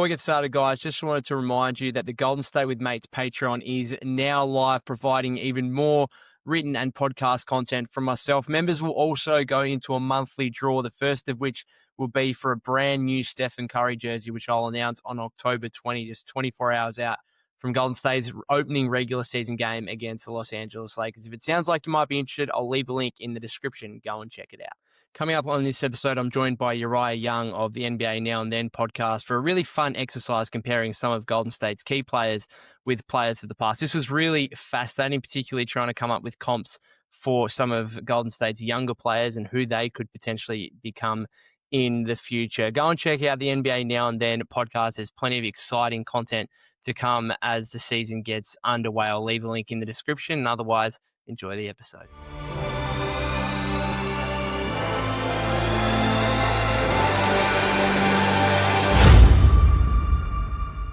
Before we get started, guys, just wanted to remind you that the Golden State with Mates Patreon is now live, providing even more written and podcast content from myself. Members will also go into a monthly draw, the first of which will be for a brand new Steph Curry jersey, which I'll announce on October 20, just 24 hours out from Golden State's opening regular season game against the Los Angeles Lakers. If it sounds like you might be interested, I'll leave a link in the description. Go and check it out. Coming up on this episode, I'm joined by Uriah Young of the NBA Now and Then podcast for a really fun exercise comparing some of Golden State's key players with players of the past. This was really fascinating, particularly trying to come up with comps for some of Golden State's younger players and who they could potentially become in the future. Go and check out the NBA Now and Then podcast. There's plenty of exciting content to come as the season gets underway. I'll leave a link in the description, and otherwise, enjoy the episode.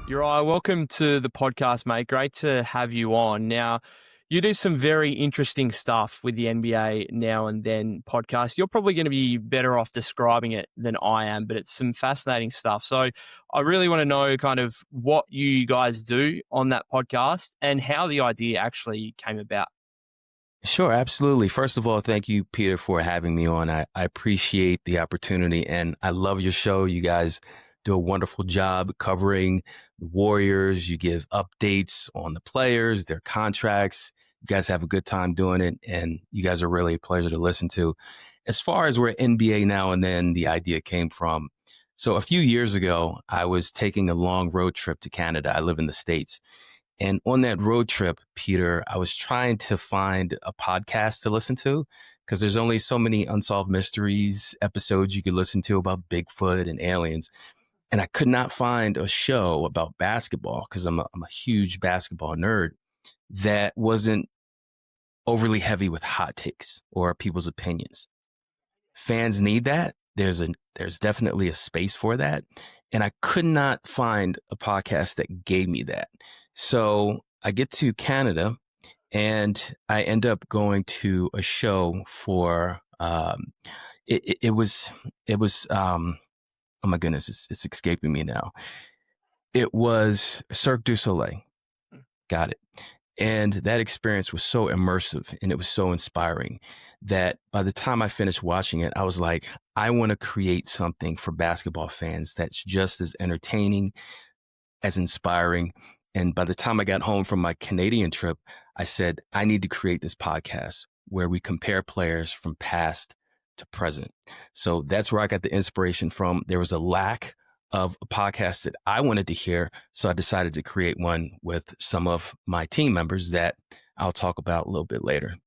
Uriah, welcome to the podcast, mate. Great to have you on. Now, you do some very interesting stuff with the NBA Now and Then podcast. You're probably going to be better off describing it than I am, but it's some fascinating stuff. So I really want to know kind of what you guys do on that podcast and how the idea actually came about. Sure, absolutely. First of all, thank you, Peter, for having me on. I appreciate the opportunity, and I love your show. You guys do a wonderful job covering the Warriors. You give updates on the players, their contracts. You guys have a good time doing it, and you guys are really a pleasure to listen to. As far as where NBA Now and Then the idea came from, so a few years ago, I was taking a long road trip to Canada. I live in the States. And on that road trip, Peter, I was trying to find a podcast to listen to because there's only so many Unsolved Mysteries episodes you could listen to about Bigfoot and aliens. And I could not find a show about basketball because I'm a huge basketball nerd that wasn't overly heavy with hot takes or people's opinions. Fans need that. There's definitely a space for that. And I could not find a podcast that gave me that. So I get to Canada and I end up going to a show for, it was oh my goodness, it's escaping me now. It was Cirque du Soleil. Got it. And that experience was so immersive and it was so inspiring that by the time I finished watching it, I was like, I want to create something for basketball fans that's just as entertaining, as inspiring. And by the time I got home from my Canadian trip, I said, I need to create this podcast where we compare players from past to present. So that's where I got the inspiration from. There was a lack of a podcast that I wanted to hear. So I decided to create one with some of my team members that I'll talk about a little bit later.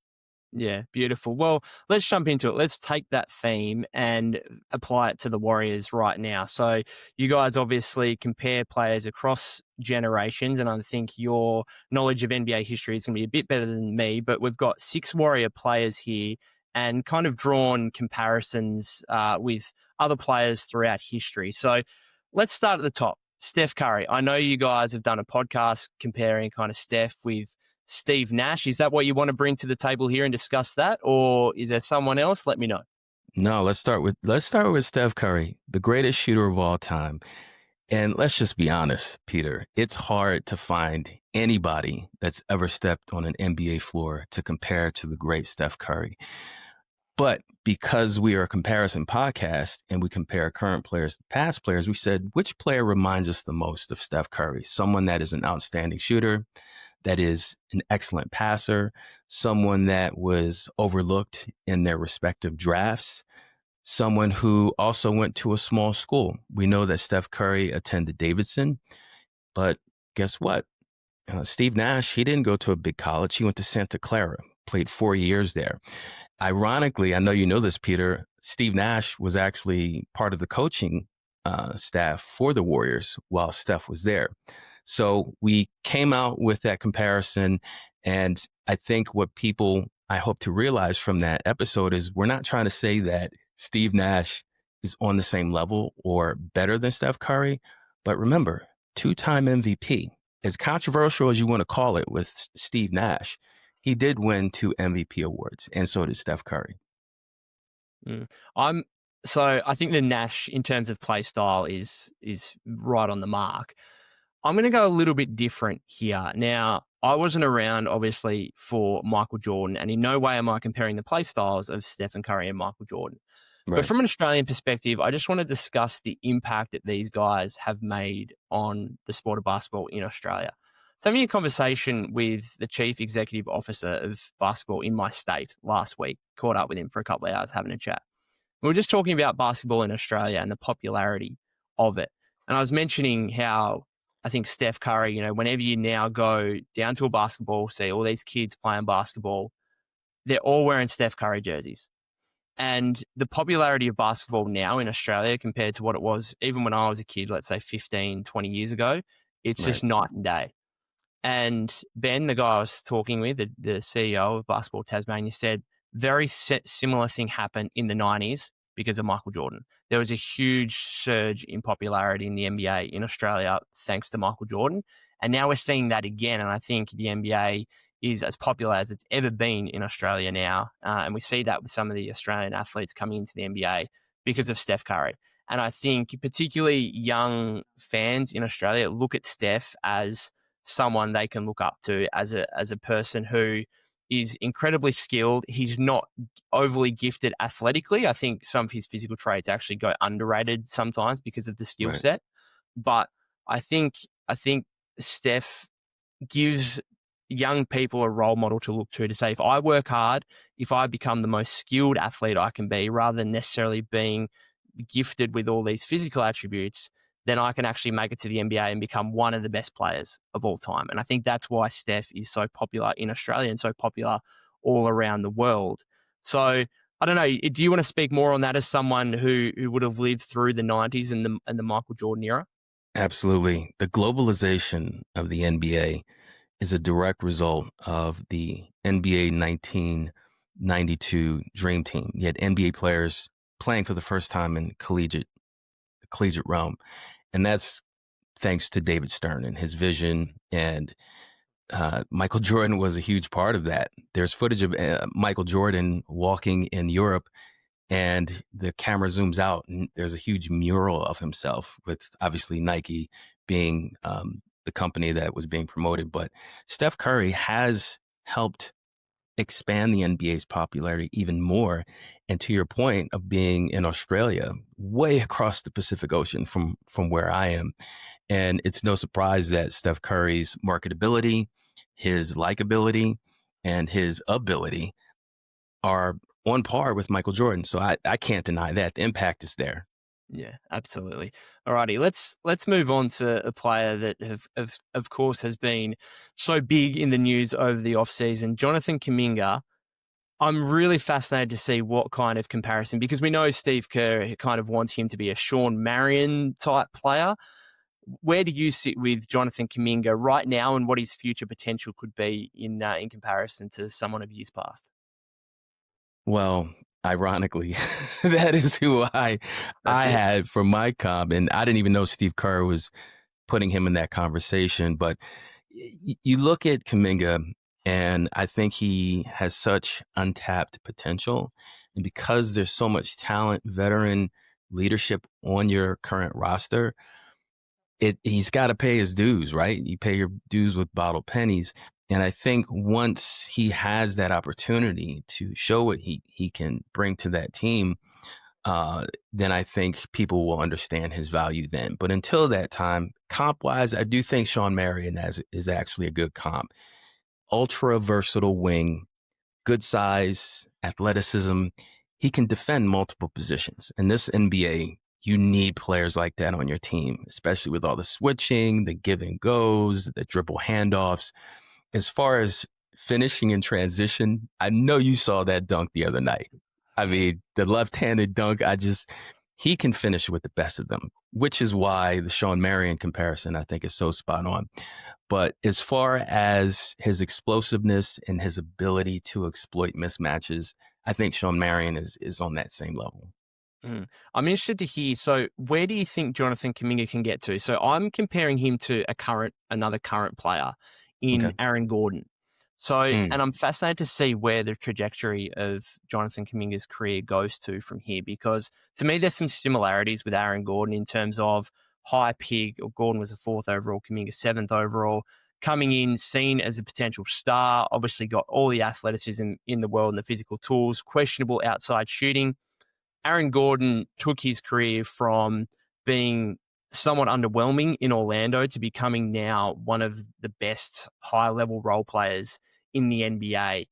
Yeah, beautiful. Well, let's jump into it. Let's take that theme and apply it to the Warriors right now. So you guys obviously compare players across generations, and I think your knowledge of NBA history is going to be a bit better than me, but we've got 6 Warrior players here and kind of drawn comparisons with other players throughout history. So let's start at the top. Steph Curry. I know you guys have done a podcast comparing kind of Steph with Steve Nash. Is that what you want to bring to the table here and discuss that? Or is there someone else? Let me know. No, let's start with Steph Curry, the greatest shooter of all time. And let's just be honest, Peter, it's hard to find anybody that's ever stepped on an NBA floor to compare to the great Steph Curry. But because we are a comparison podcast and we compare current players to past players, we said, which player reminds us the most of Steph Curry? Someone that is an outstanding shooter, that is an excellent passer, someone that was overlooked in their respective drafts, someone who also went to a small school. We know that Steph Curry attended Davidson, but guess what? Steve Nash, he didn't go to a big college. He went to Santa Clara, played 4 years there. Ironically, I know you know this, Peter, Steve Nash was actually part of the coaching staff for the Warriors while Steph was there. So we came out with that comparison. And I think what I hope to realize from that episode is we're not trying to say that Steve Nash is on the same level or better than Steph Curry. But remember, 2-time MVP, as controversial as you want to call it with Steve Nash, he did win 2 MVP awards, and so did Steph Curry. I'm So I think the Nash, in terms of play style, is right on the mark. I'm going to go a little bit different here. Now, I wasn't around, obviously, for Michael Jordan, and in no way am I comparing the play styles of Stephen Curry and Michael Jordan. But Right. from an Australian perspective, I just want to discuss the impact that these guys have made on the sport of basketball in Australia. So, having a conversation with the chief executive officer of basketball in my state last week, caught up with him for a couple of hours having a chat. We were just talking about basketball in Australia and the popularity of it. And I was mentioning how I think Steph Curry, whenever you now go down to a basketball, see all these kids playing basketball, they're all wearing Steph Curry jerseys. And the popularity of basketball now in Australia compared to what it was even when I was a kid, let's say 15, 20 years ago, it's Right. just night and day. And Ben, the guy I was talking with, the CEO of Basketball Tasmania, said very similar thing happened in the 90s because of Michael Jordan. There was a huge surge in popularity in the NBA in Australia thanks to Michael Jordan. And now we're seeing that again. And I think the NBA is as popular as it's ever been in Australia now. And we see that with some of the Australian athletes coming into the NBA because of Steph Curry. And I think particularly young fans in Australia look at Steph as someone they can look up to as a person who is incredibly skilled. He's not overly gifted athletically. I think some of his physical traits actually go underrated sometimes because of the skill Right. set. But I think Steph gives young people a role model to look to say, if I work hard, if I become the most skilled athlete I can be, rather than necessarily being gifted with all these physical attributes, then I can actually make it to the NBA and become one of the best players of all time. And I think that's why Steph is so popular in Australia and so popular all around the world. So I don't know. Do you want to speak more on that as someone who would have lived through the 90s and the Michael Jordan era? Absolutely. The globalization of the NBA is a direct result of the NBA 1992 Dream Team. You had NBA players playing for the first time in collegiate realm, and that's thanks to David Stern and his vision. And Michael Jordan was a huge part of that. There's footage of Michael Jordan walking in Europe, and the camera zooms out, and there's a huge mural of himself, with obviously Nike being the company that was being promoted. But Steph Curry has helped expand the NBA's popularity even more. And to your point of being in Australia, way across the Pacific Ocean from where I am, and it's no surprise that Steph Curry's marketability, his likability, and his ability are on par with Michael Jordan. So I can't deny that. The impact is there. Yeah, absolutely. Alrighty, let's move on to a player that of course has been so big in the news over the offseason, Jonathan Kuminga. I'm really fascinated to see what kind of comparison, because we know Steve Kerr kind of wants him to be a Sean Marion type player. Where do you sit with Jonathan Kuminga right now, and what his future potential could be in comparison to someone of years past? Well, ironically, that is who That's I it. had for my comp, and I didn't even know Steve Kerr was putting him in that conversation. But you look at Kuminga, and I think he has such untapped potential, and because there's so much talent, veteran leadership on your current roster, he's got to pay his dues, right? You pay your dues with bottled pennies. And I think once he has that opportunity to show what he can bring to that team, then I think people will understand his value then. But until that time, comp wise, I do think Sean Marion is actually a good comp. Ultra versatile wing, good size, athleticism. He can defend multiple positions. In this NBA, you need players like that on your team, especially with all the switching, the give and goes, the dribble handoffs. As far as finishing in transition, I know you saw that dunk the other night. I mean, the left-handed dunk, he can finish with the best of them, which is why the Sean Marion comparison, I think, is so spot on. But as far as his explosiveness and his ability to exploit mismatches, I think Sean Marion is on that same level. Mm. I'm interested to hear. So, where do you think Jonathan Kuminga can get to? So, I'm comparing him to another current player in Okay. Aaron Gordon. So, Mm. and I'm fascinated to see where the trajectory of Jonathan Kuminga's career goes to from here, because to me, there's some similarities with Aaron Gordon in terms of high pick. Or Gordon was a 4th overall, Kuminga 7th overall, coming in, seen as a potential star, obviously got all the athleticism in the world and the physical tools, questionable outside shooting. Aaron Gordon took his career from being somewhat underwhelming in Orlando to becoming now one of the best high-level role players in the NBA.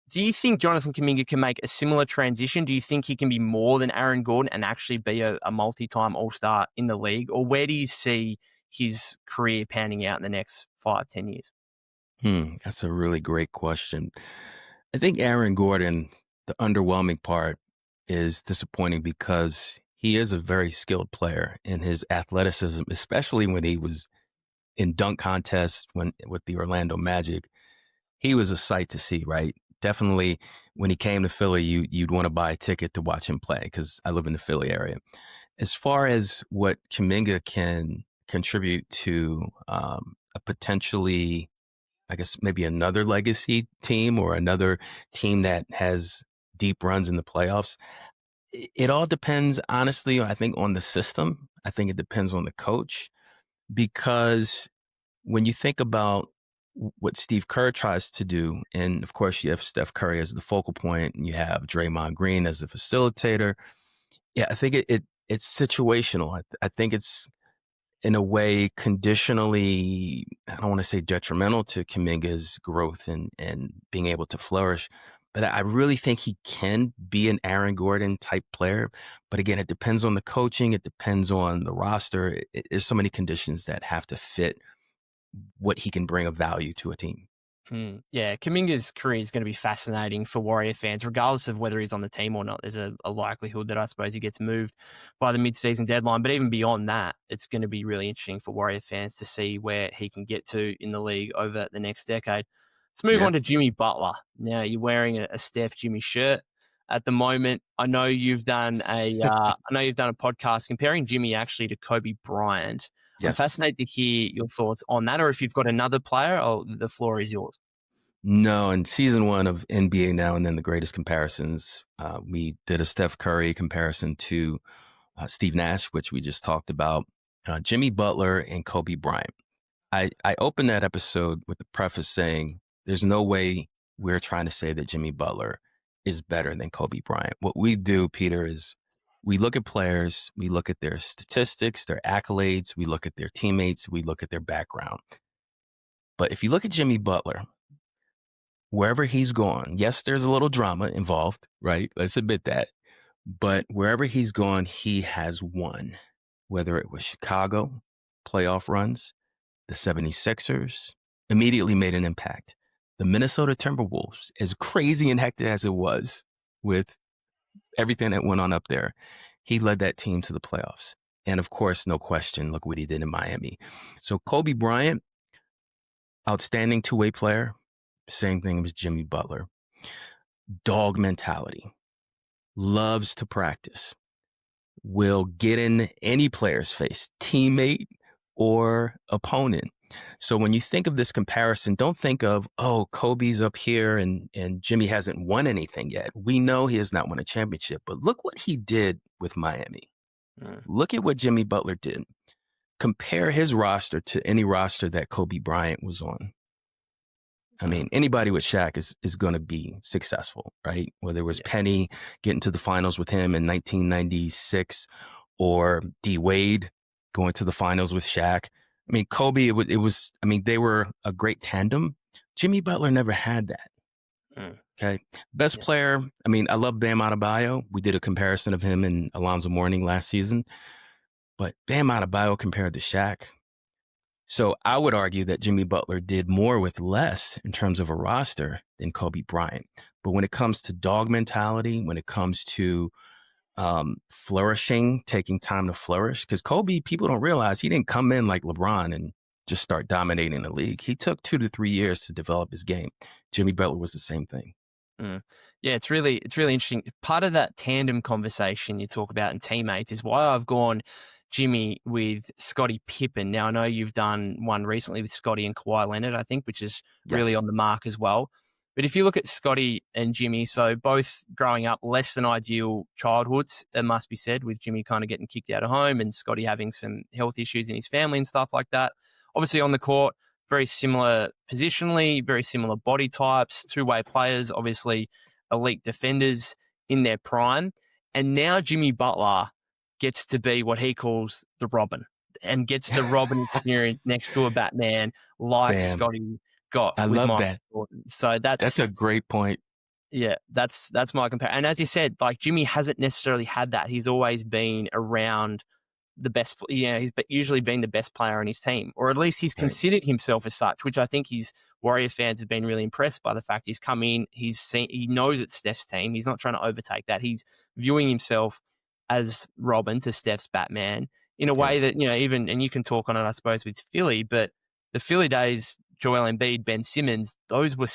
Do you think Jonathan Kuminga can make a similar transition? Do you think he can be more than Aaron Gordon and actually be a multi-time All-Star in the league? Or where do you see his career panning out in the next 5-10 years? That's a really great question. I think Aaron Gordon, the underwhelming part is disappointing because he is a very skilled player in his athleticism, especially when he was in dunk contests when with the Orlando Magic. He was a sight to see, right? Definitely when he came to Philly, you'd want to buy a ticket to watch him play because I live in the Philly area. As far as what Kuminga can contribute to a potentially, I guess, maybe another legacy team or another team that has deep runs in the playoffs, it all depends, honestly, I think, on the system. I think it depends on the coach because when you think about what Steve Kerr tries to do, and of course you have Steph Curry as the focal point, and you have Draymond Green as the facilitator. Yeah, I think it's situational. I think it's in a way conditionally. I don't want to say detrimental to Kuminga's growth and being able to flourish, but I really think he can be an Aaron Gordon type player. But again, it depends on the coaching. It depends on the roster. There's so many conditions that have to fit what he can bring of value to a team. Yeah, Kuminga's career is going to be fascinating for Warrior fans, regardless of whether he's on the team or not. There's a likelihood that I suppose he gets moved by the mid-season deadline. But even beyond that, it's going to be really interesting for Warrior fans to see where he can get to in the league over the next decade. Let's move Yeah. on to Jimmy Butler. Now, you're wearing a Steph Jimmy shirt at the moment. I know you've done I know you've done a podcast comparing Jimmy actually to Kobe Bryant. I'm Yes. fascinated to hear your thoughts on that, or if you've got another player, the floor is yours. No, in season 1 of NBA Now and then the greatest comparisons, we did a Steph Curry comparison to Steve Nash, which we just talked about, Jimmy Butler and Kobe Bryant. I opened that episode with the preface saying there's no way we're trying to say that Jimmy Butler is better than Kobe Bryant. What we do, Peter, is we look at players, we look at their statistics, their accolades, we look at their teammates, we look at their background. But if you look at Jimmy Butler, wherever he's gone, yes, there's a little drama involved, right? Let's admit that. But wherever he's gone, he has won, whether it was Chicago, playoff runs, the 76ers, immediately made an impact. The Minnesota Timberwolves, as crazy and hectic as it was with everything that went on up there, he led that team to the playoffs. And of course, no question, look what he did in Miami. So Kobe Bryant, outstanding two-way player, same thing as Jimmy Butler. Dog mentality, loves to practice, will get in any player's face, teammate or opponent. So when you think of this comparison, don't think of, oh, Kobe's up here and Jimmy hasn't won anything yet. We know he has not won a championship, but look what he did with Miami. Look at what Jimmy Butler did. Compare his roster to any roster that Kobe Bryant was on. I mean, anybody with Shaq is going to be successful, right? Whether it was Penny getting to the finals with him in 1996 or D Wade going to the finals with Shaq. I mean, Kobe, it was, I mean, they were a great tandem. Jimmy Butler never had that. Okay. Best player. I mean, I love Bam Adebayo. We did a comparison of him and Alonzo Mourning last season, but Bam Adebayo compared to Shaq. So I would argue that Jimmy Butler did more with less in terms of a roster than Kobe Bryant. But when it comes to dog mentality, when it comes to flourishing, taking time to flourish, because Kobe, people don't realize he didn't come in like LeBron and just start dominating the league. He took 2 to 3 years to develop his game. Jimmy Butler was the same thing. Yeah, it's really interesting. Part of that tandem conversation you talk about and teammates is why I've gone Jimmy with Scottie Pippen. Now, I know you've done one recently with Scottie and Kawhi Leonard, I think, which is really Yes. on the mark as well. But if you look at Scottie and Jimmy, so both growing up less than ideal childhoods, it must be said, with Jimmy kind of getting kicked out of home and Scottie having some health issues in his family and stuff like that. Obviously, on the court, very similar positionally, very similar body types, two-way players, obviously elite defenders in their prime. And now Jimmy Butler gets to be what he calls the Robin and gets the Robin experience next to a Batman like Bam. Scottie got I with love Michael that. Jordan. So That's a great point. yeah, that's my comparison. And as you said, like Jimmy hasn't necessarily had that. He's always been around the best. He's usually been the best player on his team, or at least he's Right. considered himself as such. Which I think his Warrior fans have been really impressed by the fact he's come in. He knows it's Steph's team. He's not trying to overtake that. He's viewing himself as Robin to Steph's Batman in a Yeah. way that even, and you can talk on it, I suppose, with Philly, but the Philly days, Joel Embiid, Ben Simmons, those were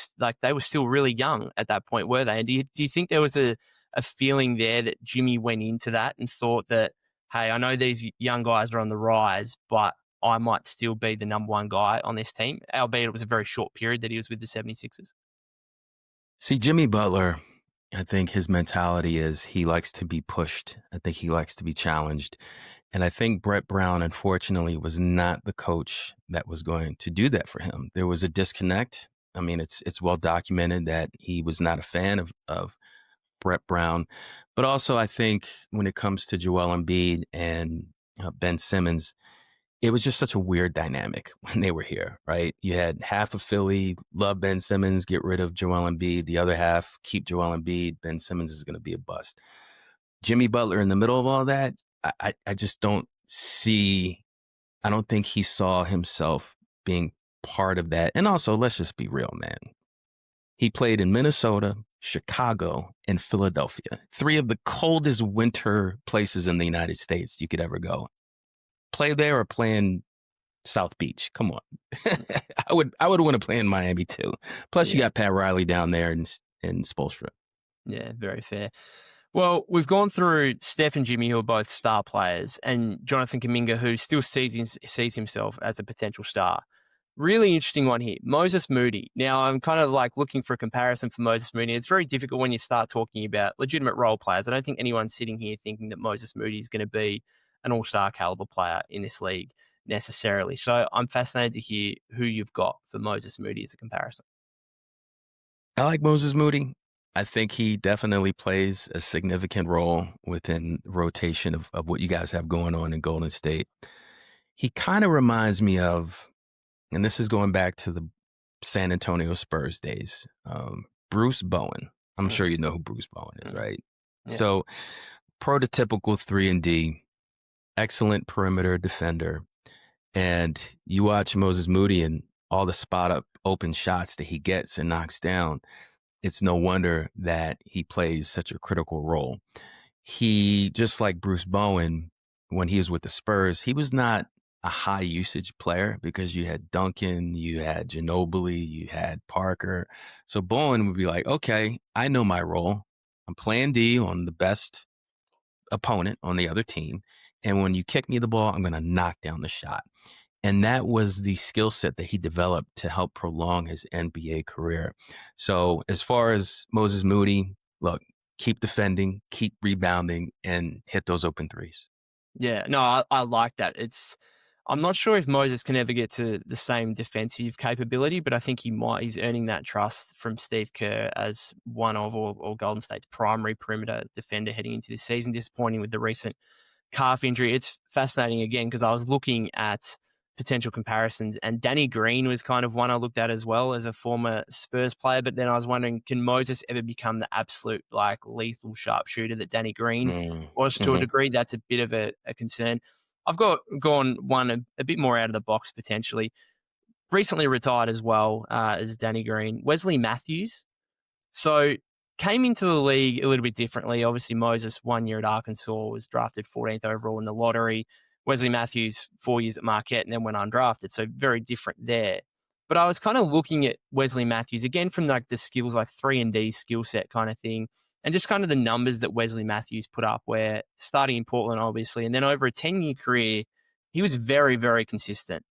they were still really young at that point, were they? And do you think there was a feeling there that Jimmy went into that and thought that, hey, I know these young guys are on the rise, but I might still be the number one guy on this team, albeit it was a very short period that he was with the 76ers? See, Jimmy Butler, I think his mentality is he likes to be pushed. I think he likes to be challenged. And I think Brett Brown, unfortunately, was not the coach that was going to do that for him. There was a disconnect. I mean, it's well documented that he was not a fan of Brett Brown. But also, I think when it comes to Joel Embiid and Ben Simmons, it was just such a weird dynamic when they were here, right? You had half of Philly love Ben Simmons, get rid of Joel Embiid. The other half keep Joel Embiid. Ben Simmons is going to be a bust. Jimmy Butler in the middle of all that, I just don't see, I don't think he saw himself being part of that. And also, let's just be real, man. He played in Minnesota, Chicago, and Philadelphia, three of the coldest winter places in the United States you could ever go. Play there or play in South Beach. Come on. I would want to play in Miami too. Plus, you Yeah. got Pat Riley down there in Spoelstra. Yeah, very fair. Well, we've gone through Steph and Jimmy, who are both star players, and Jonathan Kuminga, who still sees himself as a potential star. Really interesting one here, Moses Moody. Now, I'm kind of like looking for a comparison for Moses Moody. It's very difficult when you start talking about legitimate role players. I don't think anyone's sitting here thinking that Moses Moody is going to be an all-star caliber player in this league necessarily. So I'm fascinated to hear who you've got for Moses Moody as a comparison. I like Moses Moody. I think he definitely plays a significant role within rotation of what you guys have going on in Golden State. He kind of reminds me of, and this is going back to the San Antonio Spurs days, Bruce Bowen. I'm sure you know who Bruce Bowen is, right? Yeah. So prototypical 3-and-D, excellent perimeter defender. And you watch Moses Moody and all the spot up open shots that he gets and knocks down. It's no wonder that he plays such a critical role. He, just like Bruce Bowen, when he was with the Spurs, he was not a high usage player because you had Duncan, you had Ginobili, you had Parker. So Bowen would be like, okay, I know my role. I'm playing D on the best opponent on the other team. And when you kick me the ball, I'm going to knock down the shot. And that was the skill set that he developed to help prolong his NBA career. So as far as Moses Moody, look, keep defending, keep rebounding, and hit those open threes. Yeah, no, I like that. I'm not sure if Moses can ever get to the same defensive capability, but I think he might. He's earning that trust from Steve Kerr as one of or Golden State's primary perimeter defender heading into this season. Disappointing with the recent calf injury. It's fascinating again because I was looking at potential comparisons, and Danny Green was kind of one I looked at as well as a former Spurs player. But then I was wondering, can Moses ever become the absolute like lethal sharpshooter that Danny Green was to a Mm-hmm. degree? That's a bit of a concern. I've gone one a bit more out of the box potentially. Recently retired as well as Danny Green, Wesley Matthews. So came into the league a little bit differently. Obviously, Moses 1 year at Arkansas was drafted 14th overall in the lottery. Wesley Matthews 4 years at Marquette and then went undrafted. So very different there. But I was kind of looking at Wesley Matthews again from like the skills, like 3-and-D skill set kind of thing. and just kind of the numbers that Wesley Matthews put up, where starting in Portland, obviously, and then over a 10-year career, he was very, very consistent.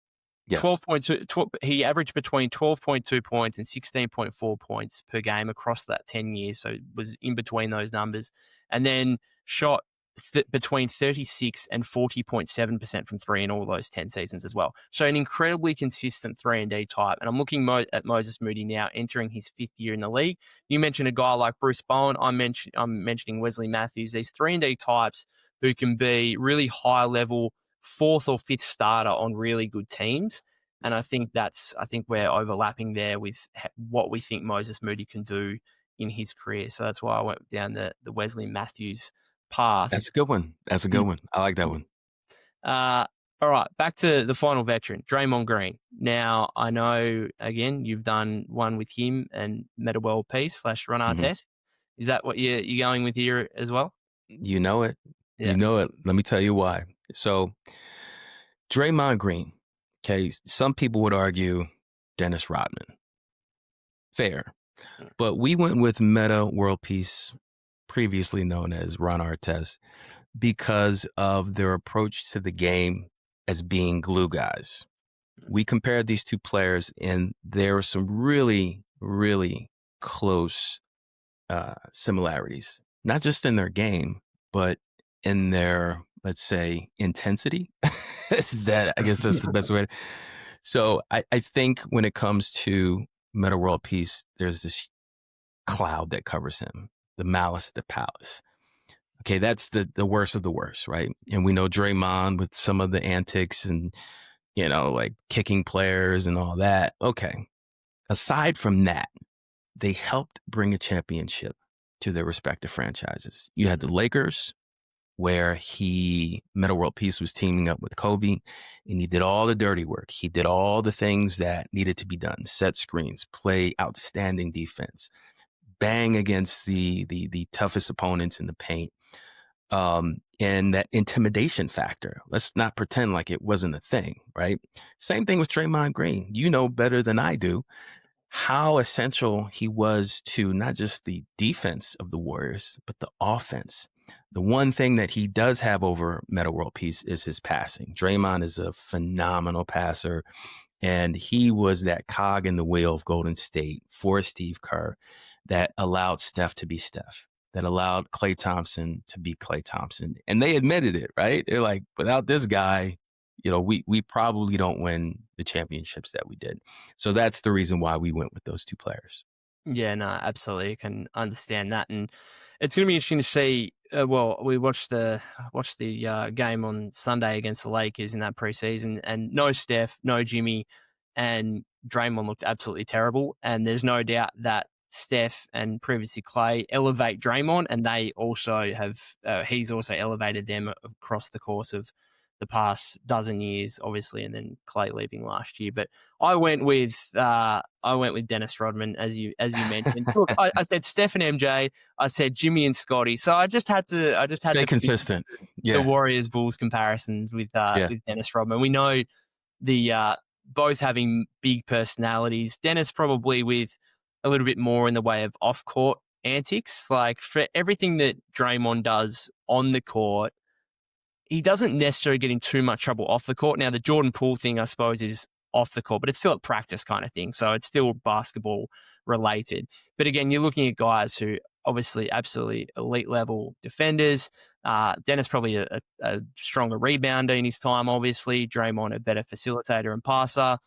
Yes. 12.2, he averaged between 12.2 points and 16.4 points per game across that 10 years. So it was in between those numbers. And then shot between 36 and 40.7% from three in all those 10 seasons as well. So an incredibly consistent 3-and-D type. And I'm looking at Moses Moody now, entering his 5th year in the league. You mentioned a guy like Bruce Bowen. I'm mentioning Wesley Matthews. These 3-and-D types who can be really high level 4th or 5th starter on really good teams. And I think we're overlapping there with what we think Moses Moody can do in his career. So that's why I went down the Wesley Matthews path. That's a good one. That's a good one. I like that one. All right, back to the final veteran, Draymond Green. Now, I know, again, you've done one with him and Metta World Peace / Run Artest. Is that what you're going with here as well? You know it. Yeah. You know it. Let me tell you why. So, Draymond Green, okay, some people would argue Dennis Rodman. Fair. But we went with Metta World Peace, previously known as Ron Artest, because of their approach to the game as being glue guys. We compared these two players, and there were some really, really close similarities, not just in their game, but in their, let's say, intensity. I guess that's the best way. So I think when it comes to Metta World Peace, there's this cloud that covers him, the malice at the palace. Okay, that's the worst of the worst, right? And we know Draymond with some of the antics and, like kicking players and all that. Okay. Aside from that, they helped bring a championship to their respective franchises. You had the Lakers, where Metta World Peace was teaming up with Kobe, and he did all the dirty work. He did all the things that needed to be done: set screens, play outstanding defense, bang against the toughest opponents in the paint. And that intimidation factor. Let's not pretend like it wasn't a thing, right? Same thing with Draymond Green. You know better than I do how essential he was to not just the defense of the Warriors, but the offense. The one thing that he does have over Metta World Peace is his passing. Draymond is a phenomenal passer, and he was that cog in the wheel of Golden State for Steve Kerr that allowed Steph to be Steph, that allowed Klay Thompson to be Klay Thompson. And they admitted it, right? They're like, without this guy, we probably don't win the championships that we did. So that's the reason why we went with those two players. Yeah, no, absolutely. I can understand that. And it's going to be interesting to see. We watched the game on Sunday against the Lakers in that preseason, and no Steph, no Jimmy, and Draymond looked absolutely terrible. And there's no doubt that Steph and previously Klay elevate Draymond, and they also have he's also elevated them across the course of the past dozen years, obviously, and then Klay leaving last year. But I went with Dennis Rodman, as you mentioned. Look, I said Steph and MJ. I said Jimmy and Scotty. So I just had to stay consistent. The Warriors Bulls comparisons with Dennis Rodman. We know the both having big personalities. Dennis probably with a little bit more in the way of off court antics. Like for everything that Draymond does on the court, he doesn't necessarily get in too much trouble off the court. Now, the Jordan Poole thing, I suppose, is off the court, but it's still a practice kind of thing. So it's still basketball related. But again, you're looking at guys who obviously absolutely elite level defenders. Dennis probably a stronger rebounder in his time, obviously. Draymond a better facilitator and passer.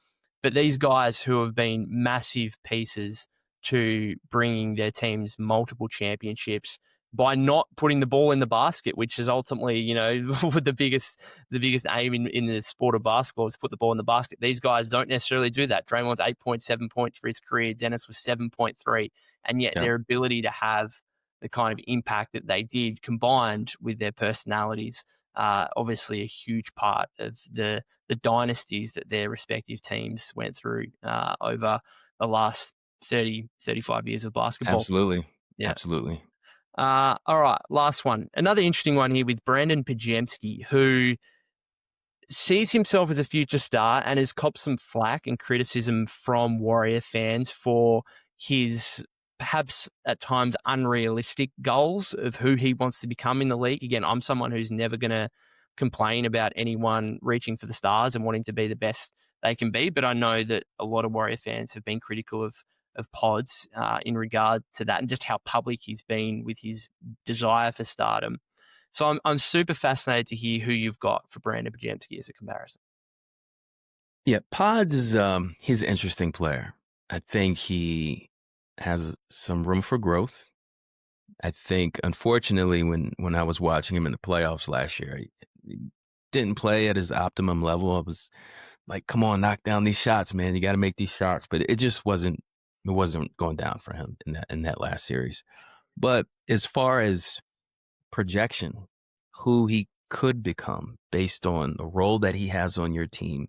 But these guys who have been massive pieces to bringing their teams multiple championships by not putting the ball in the basket, which is ultimately, the biggest aim in the sport of basketball is to put the ball in the basket. These guys don't necessarily do that. Draymond's 8.7 points for his career. Dennis was 7.3. And yet their ability to have the kind of impact that they did combined with their personalities, obviously a huge part of the dynasties that their respective teams went through over the last 30, 35 years of basketball. Absolutely. Yeah. Absolutely. All right, last one. Another interesting one here with Brandon Pajemski, who sees himself as a future star and has copped some flack and criticism from Warrior fans for his perhaps at times unrealistic goals of who he wants to become in the league. Again, I'm someone who's never going to complain about anyone reaching for the stars and wanting to be the best they can be, but I know that a lot of Warrior fans have been critical of Pods in regard to that and just how public he's been with his desire for stardom. So I'm super fascinated to hear who you've got for Brandon Bajemski as a comparison. Yeah, Pods is he's an interesting player. I think he has some room for growth. I think, unfortunately, when I was watching him in the playoffs last year, he didn't play at his optimum level. I was like, come on, knock down these shots, man. You got to make these shots. But it just wasn't going down for him in that last series. But as far as projection, who he could become based on the role that he has on your team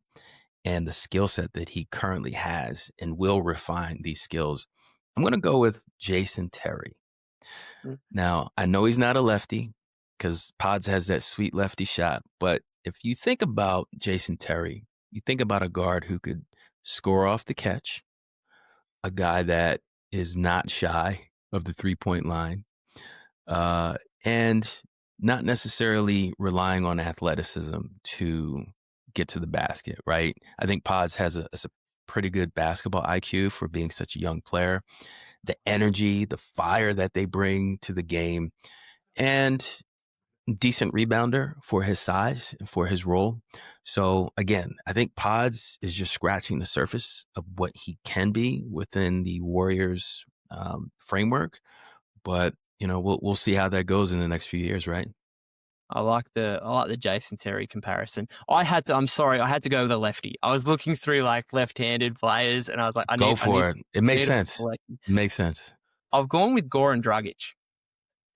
and the skill set that he currently has and will refine these skills, I'm going to go with Jason Terry. Now, I know he's not a lefty because Pods has that sweet lefty shot. But if you think about Jason Terry, you think about a guard who could score off the catch, a guy that is not shy of the 3-point line, and not necessarily relying on athleticism to get to the basket, right? I think Pods has a pretty good basketball IQ for being such a young player. The energy, the fire that they bring to the game, and decent rebounder for his size and for his role. So again, I think Pods is just scratching the surface of what he can be within the Warriors framework. But we'll see how that goes in the next few years, right? I like the Jason Terry comparison. I had to go with a lefty. I was looking through like left-handed players, and I was like, I Go need for it. It makes sense. Like, It makes sense. I've gone with Goran Dragic.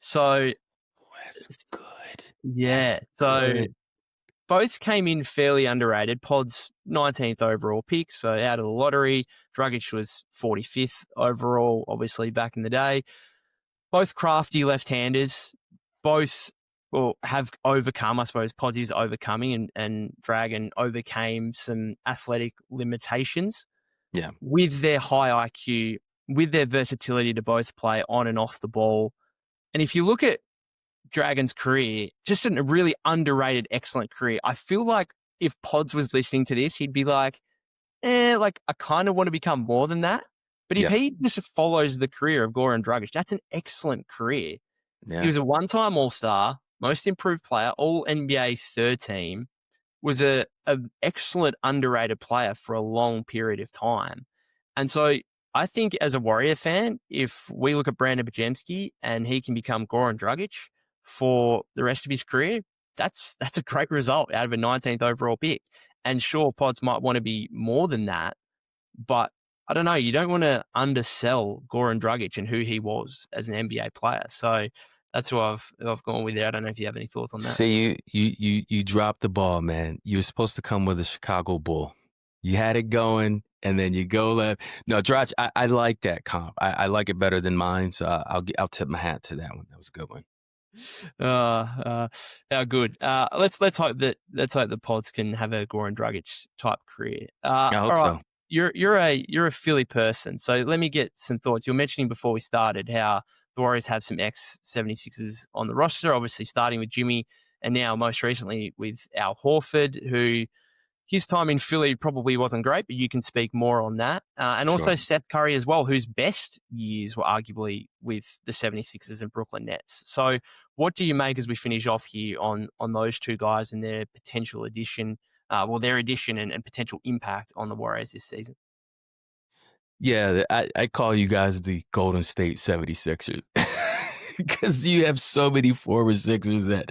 So That's good. yeah, That's so good. both came in fairly underrated. Pod's 19th overall pick, so out of the lottery. Dragic was 45th overall, obviously back in the day. Both crafty left-handers, both have overcome, I suppose, Pods is overcoming and Dragon overcame some athletic limitations. Yeah. With their high IQ, with their versatility to both play on and off the ball. And if you look at Dragon's career, just a really underrated, excellent career. I feel like if Pods was listening to this, he'd be like, like I kind of want to become more than that. But if he just follows the career of Goran Dragic, that's an excellent career. Yeah. He was a one-time All-Star, most improved player, all NBA third team, was an excellent underrated player for a long period of time. And so I think as a Warrior fan, if we look at Brandon Bajemski and he can become Goran Dragic for the rest of his career, that's a great result out of a 19th overall pick. And sure, Pods might want to be more than that, but I don't know. You don't want to undersell Goran Dragic and who he was as an NBA player. So that's who I've gone with there. I don't know if you have any thoughts on that. See, you dropped the ball, man. You were supposed to come with a Chicago Bull. You had it going, and then you go left. No, Dragic, I like that comp. I like it better than mine, so I'll tip my hat to that one. That was a good one. How good. Let's hope the Pods can have a Goran Dragic type career. I hope so. You're a Philly person, so let me get some thoughts. You were mentioning before we started how the Warriors have some ex-76ers on the roster, obviously starting with Jimmy and now most recently with Al Horford, who his time in Philly probably wasn't great, but you can speak more on that. And also Sure. Seth Curry as well, whose best years were arguably with the 76ers and Brooklyn Nets. So what do you make as we finish off here on those two guys and their potential addition, their addition and potential impact on the Warriors this season? Yeah, I call you guys the Golden State 76ers because you have so many former Sixers that,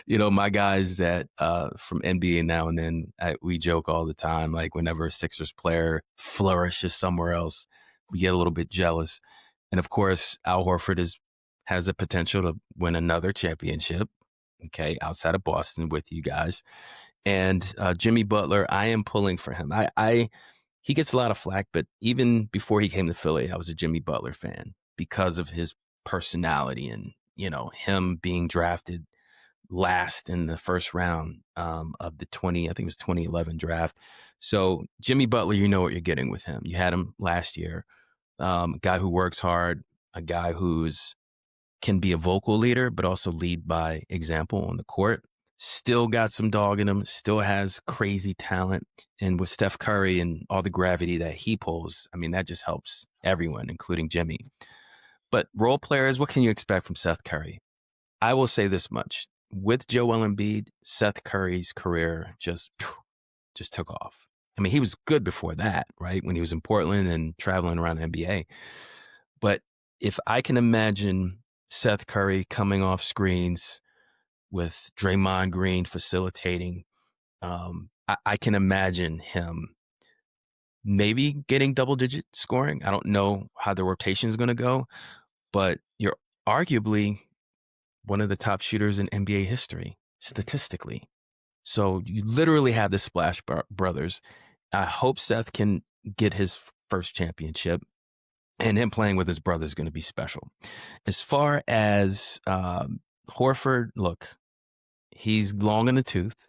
my guys that from NBA now and then, we joke all the time, like whenever a Sixers player flourishes somewhere else, we get a little bit jealous. And of course, Al Horford has the potential to win another championship, okay, outside of Boston with you guys. And Jimmy Butler, I am pulling for him. He gets a lot of flack, but even before he came to Philly, I was a Jimmy Butler fan because of his personality and, him being drafted last in the first round of the 2011 draft. So Jimmy Butler, you know what you're getting with him. You had him last year, guy who works hard, a guy who's can be a vocal leader, but also lead by example on the court. Still got some dog in him, still has crazy talent. And with Steph Curry and all the gravity that he pulls, I mean, that just helps everyone, including Jimmy. But role players, what can you expect from Seth Curry? I will say this much. With Joel Embiid, Seth Curry's career just took off. I mean, he was good before that, right? When he was in Portland and traveling around the NBA. But if I can imagine Seth Curry coming off screens with Draymond Green facilitating, I can imagine him maybe getting double-digit scoring. I don't know how the rotation is going to go, but you're arguably one of the top shooters in NBA history, statistically. So you literally have the Splash Brothers. I hope Seth can get his first championship, and him playing with his brother is going to be special. As far as Horford, look, he's long in the tooth,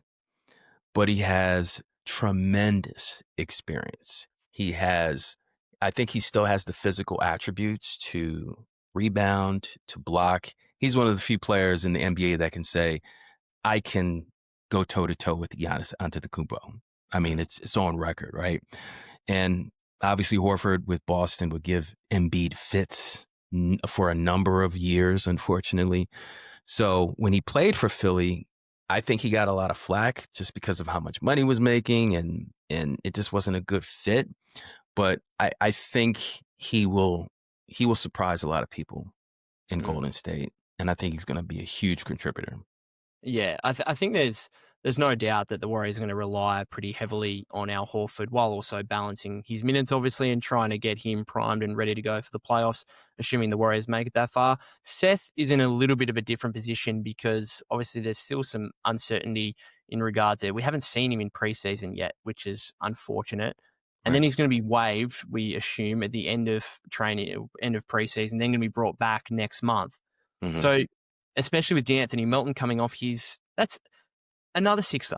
but he has tremendous experience. I think he still has the physical attributes to rebound, to block. He's one of the few players in the NBA that can say, I can go toe to toe with Giannis Antetokounmpo. I mean, it's on record, right? And obviously Horford with Boston would give Embiid fits for a number of years, unfortunately. So when he played for Philly, I think he got a lot of flack just because of how much money he was making, and it just wasn't a good fit. But I think he will surprise a lot of people in Golden State, and I think he's going to be a huge contributor. Yeah, I think there's no doubt that the Warriors are going to rely pretty heavily on Al Horford while also balancing his minutes, obviously, and trying to get him primed and ready to go for the playoffs, assuming the Warriors make it that far. Seth is in a little bit of a different position because obviously there's still some uncertainty in regards to we haven't seen him in preseason yet, which is unfortunate. And then he's going to be waived, we assume, at the end of training, end of preseason, then going to be brought back next month. Mm-hmm. So especially with D'Anthony Melton coming off that's another Sixer.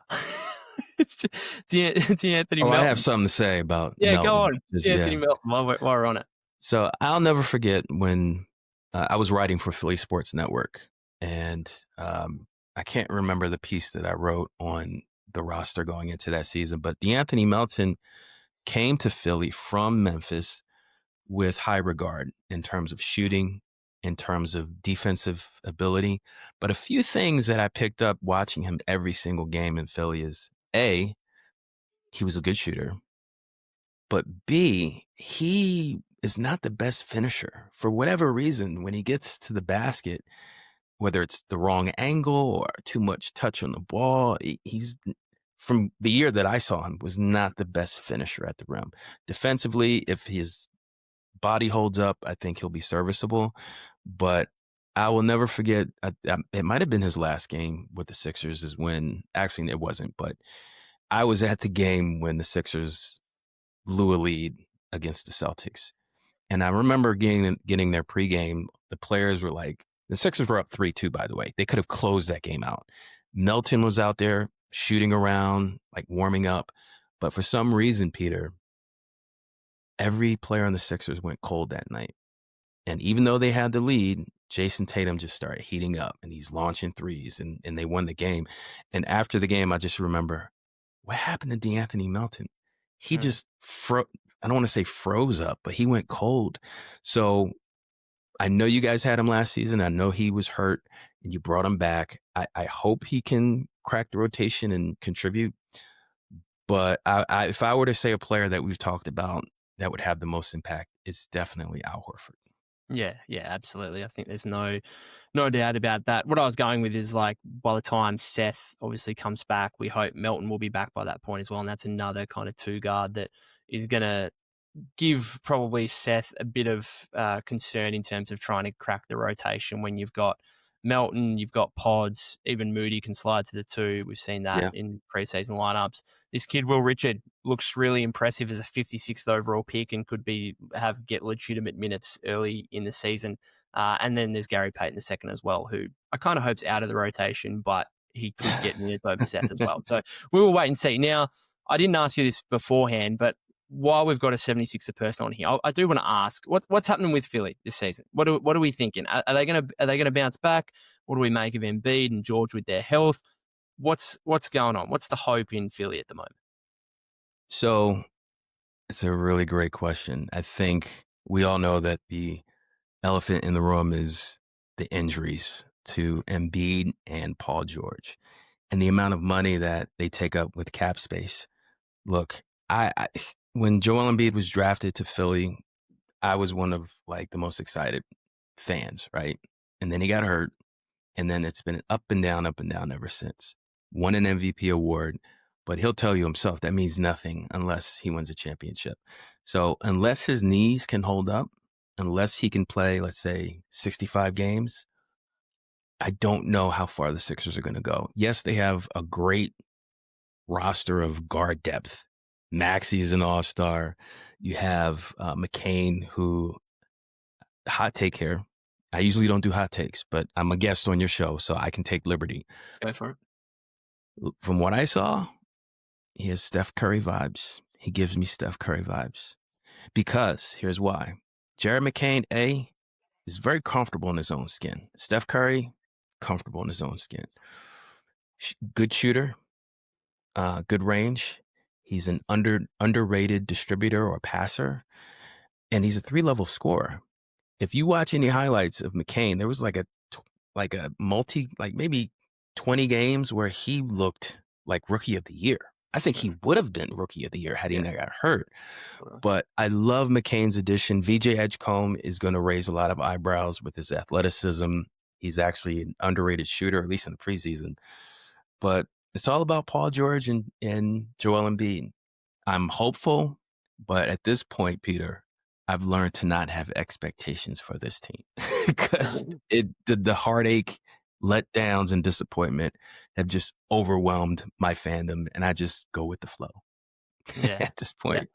D'Anthony Melton. I have something to say about Melton. Go on. D'Anthony Melton while we're on it. So I'll never forget when I was writing for Philly Sports Network, and I can't remember the piece that I wrote on the roster going into that season, but D'Anthony Melton came to Philly from Memphis with high regard in terms of shooting, in terms of defensive ability. But a few things that I picked up watching him every single game in Philly is A, he was a good shooter, but B, he is not the best finisher. For whatever reason, when he gets to the basket, whether it's the wrong angle or too much touch on the ball, he's, from the year that I saw him, was not the best finisher at the rim. Defensively, if his body holds up, I think he'll be serviceable. But I will never forget, it might have been his last game with the Sixers is when, actually it wasn't, but I was at the game when the Sixers blew a lead against the Celtics. And I remember getting their pregame, the players were like, the Sixers were up 3-2, by the way. They could have closed that game out. Melton was out there shooting around, like warming up. But for some reason, Peter, every player on the Sixers went cold that night. And even though they had the lead, Jason Tatum just started heating up and he's launching threes and they won the game. And after the game, I just remember, what happened to D'Anthony Melton? He just I don't want to say froze up, but he went cold. So I know you guys had him last season. I know he was hurt and you brought him back. I hope he can crack the rotation and contribute. But if I were to say a player that we've talked about that would have the most impact, it's definitely Al Horford. Yeah, absolutely. I think there's no doubt about that. What I was going with is like by the time Seth obviously comes back, we hope Melton will be back by that point as well. And that's another kind of two guard that is going to give probably Seth a bit of concern in terms of trying to crack the rotation when you've got Melton, you've got Pods, even Moody can slide to the two. We've seen that in preseason lineups. This kid, Will Richard, looks really impressive as a 56th overall pick and could get legitimate minutes early in the season. And then there's Gary Payton II as well, who I kind of hope's out of the rotation, but he could get minutes over Seth as well. So we will wait and see. Now, I didn't ask you this beforehand, but while we've got a 76er person on here, I do want to ask what's happening with Philly this season. What are we thinking? Are they gonna bounce back? What do we make of Embiid and George with their health? What's going on? What's the hope in Philly at the moment? So it's a really great question. I think we all know that the elephant in the room is the injuries to Embiid and Paul George and the amount of money that they take up with cap space. Look, I when Joel Embiid was drafted to Philly, I was one of like the most excited fans, right? And then he got hurt, and then it's been up and down ever since. Won an MVP award, but he'll tell you himself that means nothing unless he wins a championship. So unless his knees can hold up, unless he can play, let's say, 65 games, I don't know how far the Sixers are going to go. Yes, they have a great roster of guard depth. Maxey is an all-star. You have McCain, who, hot take here. I usually don't do hot takes, but I'm a guest on your show, so I can take liberty. Go for it. From what I saw, he has Steph Curry vibes. He gives me Steph Curry vibes. Because here's why. Jared McCain, A, is very comfortable in his own skin. Steph Curry, comfortable in his own skin. Good shooter, good range. He's an underrated distributor or passer, and he's a 3-level scorer. If you watch any highlights of McCain, there was like a maybe 20 games where he looked like rookie of the year. I think he would have been rookie of the year had he not got hurt. But I love McCain's addition. VJ Edgecombe is going to raise a lot of eyebrows with his athleticism. He's actually an underrated shooter, at least in the preseason. But it's all about Paul George and Joel Embiid. I'm hopeful, but at this point, Peter, I've learned to not have expectations for this team because the heartache, letdowns, and disappointment have just overwhelmed my fandom, and I just go with the flow. Yeah. At this point.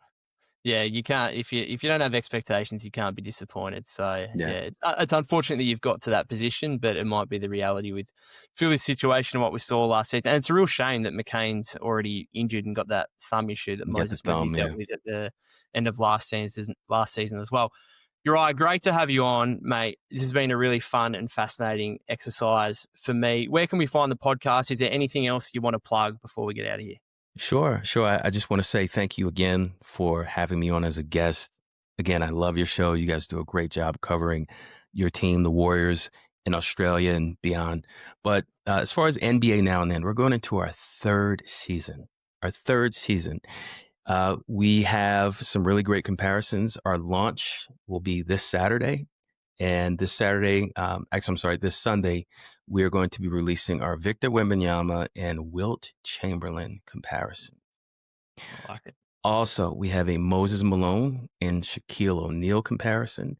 Yeah, you can't if you don't have expectations, you can't be disappointed. So it's unfortunate that you've got to that position, but it might be the reality with Philly's situation and what we saw last season. And it's a real shame that McCain's already injured and got that thumb issue that Moses Moody dealt with at the end of last season as well. Uriah, great to have you on, mate. This has been a really fun and fascinating exercise for me. Where can we find the podcast? Is there anything else you want to plug before we get out of here? Sure. I just want to say thank you again for having me on as a guest. Again, I love your show. You guys do a great job covering your team, the Warriors in Australia and beyond. But as far as NBA Now and Then, we're going into our third season. We have some really great comparisons. Our launch will be this Saturday. And this Sunday, we are going to be releasing our Victor Wembanyama and Wilt Chamberlain comparison. I like it. Also, we have a Moses Malone and Shaquille O'Neal comparison.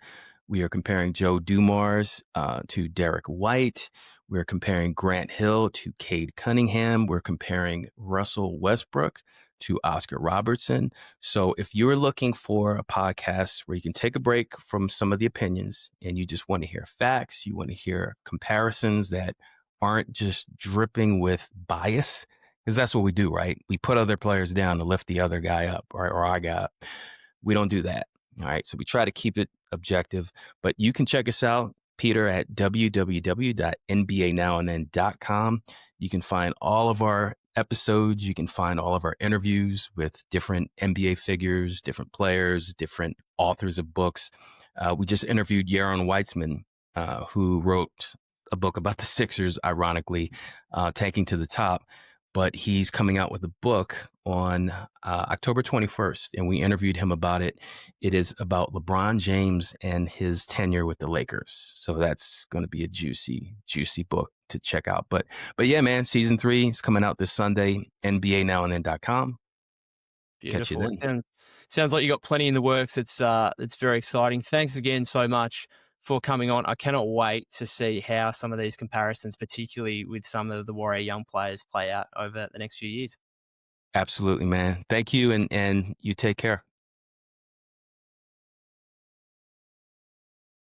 We are comparing Joe Dumars to Derek White. We're comparing Grant Hill to Cade Cunningham. We're comparing Russell Westbrook to Oscar Robertson. So if you're looking for a podcast where you can take a break from some of the opinions and you just want to hear facts, you want to hear comparisons that aren't just dripping with bias, because that's what we do, right? We put other players down to lift the other guy up or our guy up. We don't do that. All right. So we try to keep it objective, but you can check us out, Peter, at www.nbanowandthen.com. You can find all of our episodes. You can find all of our interviews with different NBA figures, different players, different authors of books. We just interviewed Yaron Weitzman, who wrote a book about the Sixers, ironically, Tanking to the Top. But he's coming out with a book on October 21st, and we interviewed him about it. It is about LeBron James and his tenure with the Lakers. So that's going to be a juicy, juicy book to check out. But yeah, man, season 3 is coming out this Sunday, NBANowandThen.com. Beautiful. Catch you then. Sounds like you got plenty in the works. It's very exciting. Thanks again so much for coming on. I cannot wait to see how some of these comparisons, particularly with some of the Warrior young players, play out over the next few years. Absolutely, man. Thank you, and you take care.